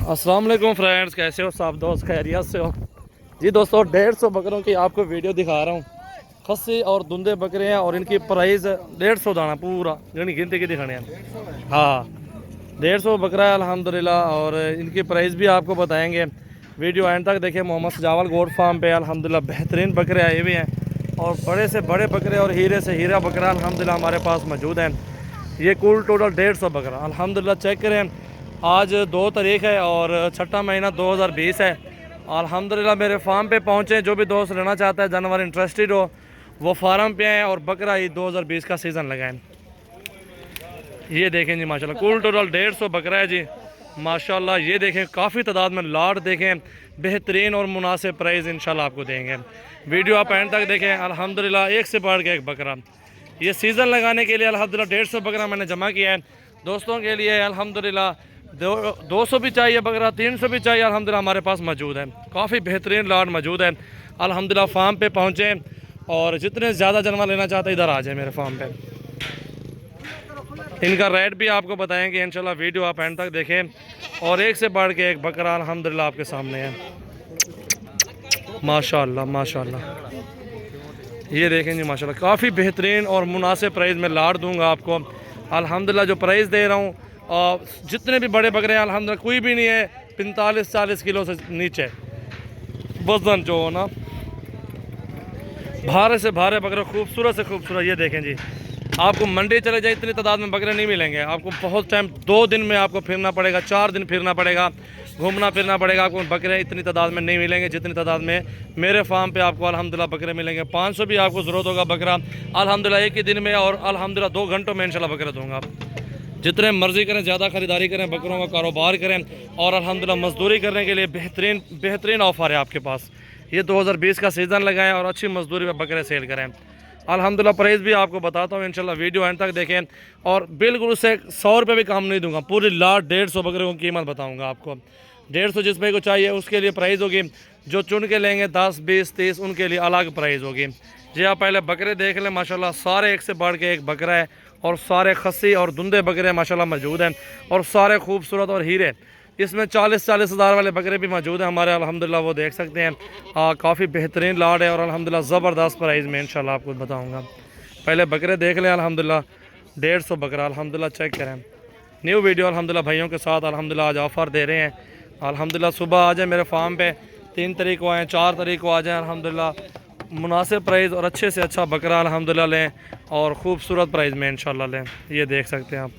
अस्सलाम वालेकुम फ्रेंड्स, कैसे हो सब दोस्त? खैरियत से हो जी दोस्तों। 150 बकरों की आपको वीडियो दिखा रहा हूँ। खस्सी और दुंदे बकरे हैं और इनकी प्राइस 150 दाना पूरा यानी गिनती की दिखाने हैं। हाँ, 150 बकरा है अल्हम्दुलिल्लाह। और इनकी प्राइस भी आपको बताएंगे। वीडियो एंड तक देखिए। मोहम्मद सजावल गोट फार्म पे अल्हम्दुलिल्लाह बेहतरीन बकरे आए हुए हैं और बड़े से बड़े बकरे और हीरे से हीरा बकरा अल्हम्दुलिल्लाह हमारे पास मौजूद हैं। ये कुल टोटल 150 बकरा अल्हम्दुलिल्लाह। चेक करें, आज 2 तारीख है और 6ठा महीना 2020 है। अल्हम्दुलिल्लाह मेरे फार्म पे पहुँचे। जो भी दोस्त लेना चाहता है, जानवर इंटरेस्टेड हो, वो फार्म पे आए और बकरा ईद 2020 का सीज़न लगाएं। ये देखें जी माशाल्लाह, कुल टोटल 150 बकरा है जी माशाल्लाह। ये देखें, काफ़ी तादाद में लाट देखें, बेहतरीन और मुनासिब प्राइस इंशाल्लाह आपको देंगे। वीडियो आप एंड तक देखें। अल्हम्दुलिल्लाह एक से बढ़ के एक बकरा। ये सीज़न लगाने के लिए अल्हम्दुलिल्लाह 150 बकरा मैंने जमा किया है दोस्तों के लिए। अल्हम्दुलिल्लाह 200 भी चाहिए बकरा, 300 भी चाहिए, अल्हम्दुलिल्लाह हमारे पास मौजूद है। काफ़ी बेहतरीन लाट मौजूद है अल्हम्दुलिल्लाह। फार्म पे पहुँचे और जितने ज़्यादा जानवर लेना चाहते हैं इधर आ जाए मेरे फार्म पे। इनका रेट भी आपको बताएंगे इंशाल्लाह। वीडियो आप एंड तक देखें। और एक से बढ़ के एक बकरा अल्हम्दुलिल्लाह आपके सामने है माशाल्लाह माशाल्लाह। ये देखें जी माशाल्लाह, काफ़ी बेहतरीन और मुनासिब प्राइस में लाट दूंगा आपको अल्हम्दुलिल्लाह। जो प्राइस दे रहा हूँ और जितने भी बड़े बकरे हैं अल्हम्दुलिल्लाह कोई भी नहीं है 45-40 किलो से नीचे वजन जो हो ना। भारे से भारे बकरे, खूबसूरत से खूबसूरत। ये देखें जी, आपको मंडी चले जाए इतनी तादाद में बकरे नहीं मिलेंगे आपको। बहुत टाइम, 2 दिन में आपको फिरना पड़ेगा, 4 दिन फिरना पड़ेगा, घूमना फिरना पड़ेगा। आपको बकरे इतनी तादाद में नहीं मिलेंगे जितनी तादाद में मेरे फार्म पे आपको अल्हम्दुलिल्लाह बकरे मिलेंगे। 500 भी आपको ज़रूरत होगा बकरा अल्हम्दुलिल्लाह एक ही दिन में, और अल्हम्दुलिल्लाह 2 घंटों में इंशाल्लाह बकरे दूँगा। जितने मर्ज़ी करें, ज़्यादा ख़रीदारी करें, बकरों का कारोबार करें और अल्हम्दुलिल्लाह मज़दूरी करने के लिए बेहतरीन ऑफ़र है आपके पास। ये 2020 का सीज़न लगाएं और अच्छी मज़दूरी में बकरे सेल करें अल्हम्दुलिल्लाह। प्राइस भी आपको बताता हूँ इंशाल्लाह। वीडियो एंड तक देखें। और बिल्कुल उससे 100 रुपये भी कम नहीं दूंगा। पूरी लाट 150 बकरे की कीमत बताऊँगा आपको। 150 जिस भाई को चाहिए उसके लिए प्राइस होगी। जो चुन के लेंगे 10, 20, 30 उनके लिए अलग प्राइस होगी जी। आप पहले बकरे देख लें माशाल्लाह। सारे एक से बढ़ के एक बकरा है और सारे खस्सी और धुंधे बकरे माशाल्लाह मौजूद हैं और सारे खूबसूरत और हीरे। इसमें 40-40 हज़ार वाले बकरे भी मौजूद हैं हमारे अल्हम्दुलिल्लाह, वो देख सकते हैं। काफ़ी बेहतरीन लाट है और अल्हम्दुलिल्लाह ज़बरदस्त प्राइस में इंशाल्लाह आपको बताऊंगा। पहले बकरे देख लें अल्हम्दुलिल्लाह। 150 बकरा अल्हम्दुलिल्लाह। चेक करें। न्यू वीडियो अल्हम्दुलिल्लाह भाइयों के साथ अल्हम्दुलिल्लाह आज ऑफ़र दे रहे हैं अल्हम्दुलिल्लाह। सुबह आ जाए मेरे फार्म पे, 3 तारीख को आएँ, 4 तारीख को आ जाएँ अल्हम्दुलिल्लाह। मुनासिब प्राइस और अच्छे से अच्छा बकरा अल्हम्दुलिल्लाह लें और ख़ूबसूरत प्राइस में इंशाल्लाह लें। ये देख सकते हैं आप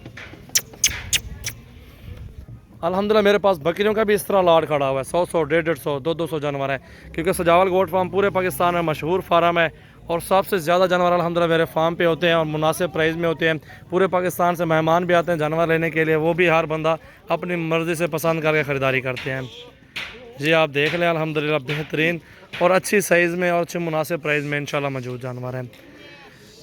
अल्हम्दुलिल्लाह। मेरे पास बकरियों का भी इस तरह लाट खड़ा हुआ है। 100-100, 150-150, 200 जानवर है क्योंकि सजावल गोट फार्म पूरे पाकिस्तान में मशहूर फार्म है और सबसे ज़्यादा जानवर अल्हम्दुलिल्लाह मेरे फार्म पे होते हैं और मुनासिब प्राइस में होते हैं। पूरे पाकिस्तान से मेहमान भी आते हैं जानवर लेने के लिए, वो भी हर बंदा अपनी मर्ज़ी से पसंद करके ख़रीदारी करते हैं जी। आप देख लें अल्हम्दुलिल्लाह बेहतरीन और अच्छी साइज़ में और अच्छे मुनासिब प्राइस में इंशाल्लाह मौजूद जानवर हैं।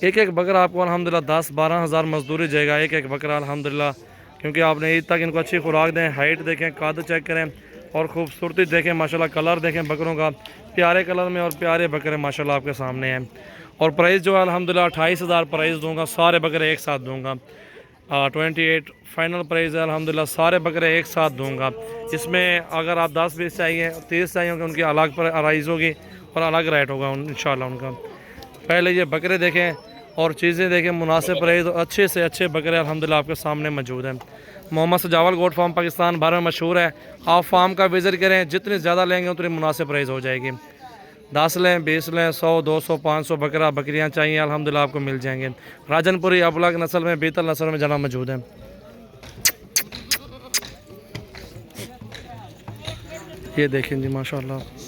एक एक बकरा आपको अल्हम्दुलिल्लाह 10-12 हज़ार मजदूरी जाएगा एक एक बकरा अल्हम्दुलिल्लाह। क्योंकि आपने ईद तक इनको अच्छी खुराक दें। हाइट देखें, कद चेक करें और खूबसूरती देखें माशाल्लाह। कलर देखें बकरों का, प्यारे कलर में और प्यारे बकरे माशाल्लाह आपके सामने हैं। और प्राइस जो है अल्हम्दुलिल्लाह 28 हज़ार प्राइस दूंगा, सारे बकरे एक साथ दूंगा। 28 फाइनल प्राइस है अल्हम्दुलिल्लाह। सारे बकरे एक साथ दूंगा। इसमें अगर आप 10-20 चाहिए, 30 चाहिए होंगे, उनकी अलग प्राइस होगी और अलग रेट होगा इंशाल्लाह उनका। पहले ये बकरे देखें और चीज़ें देखें, मुनासिब प्राइस और अच्छे से अच्छे बकरे अल्हम्दुलिल्लाह आपके सामने मौजूद हैं। मोहम्मद सजावल गोट फार्म पाकिस्तान भर में मशहूर है। आप फार्म का विज़िट करें, जितने ज़्यादा लेंगे उतनी मुनासिब प्राइस हो जाएगी। 10 लें, 20 लें, 100, 200, 500 बकरियाँ चाहिए अल्हम्दुलिल्लाह आपको मिल जाएंगे। राजनपुरी अबलग नस्ल में, बीतल नस्ल में जना मौजूद है। ये देखें जी माशाल्लाह।